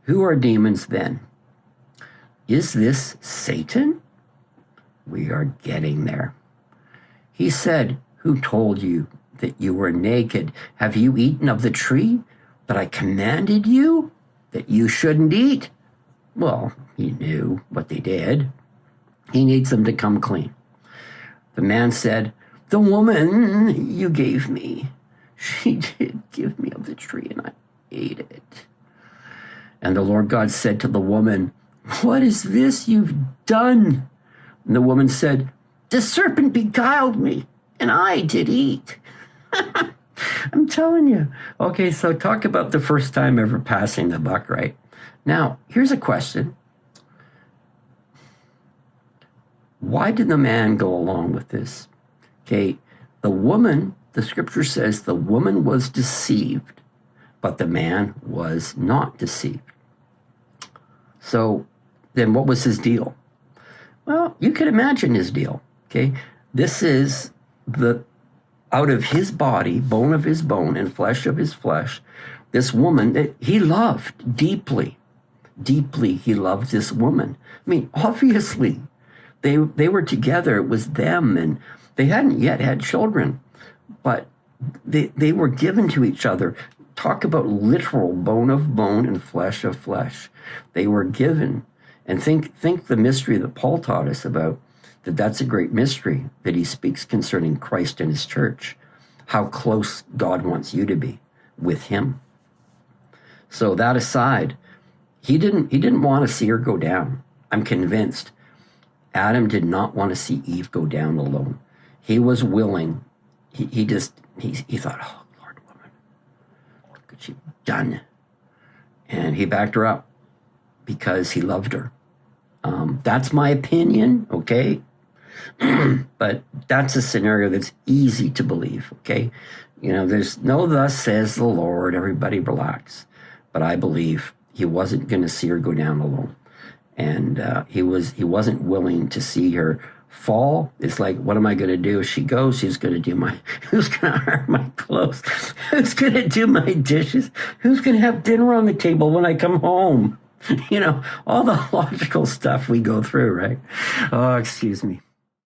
Who are demons then? Is this Satan? We are getting there. He said, "Who told you that you were naked? Have you eaten of the tree that I commanded you that you shouldn't eat?" Well, he knew what they did. He needs them to come clean. The man said, "The woman you gave me, she did give me of the tree and I ate it." And the Lord God said to the woman, "What is this you've done?" And the woman said, "The serpent beguiled me, and I did eat." I'm telling you. Okay, so talk about the first time ever passing the buck, right? Now, here's a question. Why did the man go along with this? Okay, the woman, the scripture says the woman was deceived, but the man was not deceived. So then what was his deal? Well, you can imagine his deal, okay? This is the out of his body, bone of his bone and flesh of his flesh, this woman that he loved deeply. Deeply he loved this woman. I mean, obviously, they were together. It was them, and they hadn't yet had children, but they were given to each other. Talk about literal bone of bone and flesh of flesh. They were given. And think the mystery that Paul taught us about, that's a great mystery that he speaks concerning Christ and his church, how close God wants you to be with him. So that aside, he didn't want to see her go down. I'm convinced Adam did not want to see Eve go down alone. He was willing. He thought, "Oh, Lord, woman, what could she have done?" And he backed her up because he loved her. That's my opinion, okay? But that's a scenario that's easy to believe, okay? You know, there's no "thus says the Lord," everybody relax. But I believe he wasn't going to see her go down alone. And he wasn't willing to see her fall. It's like, what am I going to do? If she goes, who's going to iron my clothes? Who's going to do my dishes? Who's going to have dinner on the table when I come home? You know, all the logical stuff we go through, right? Oh, excuse me.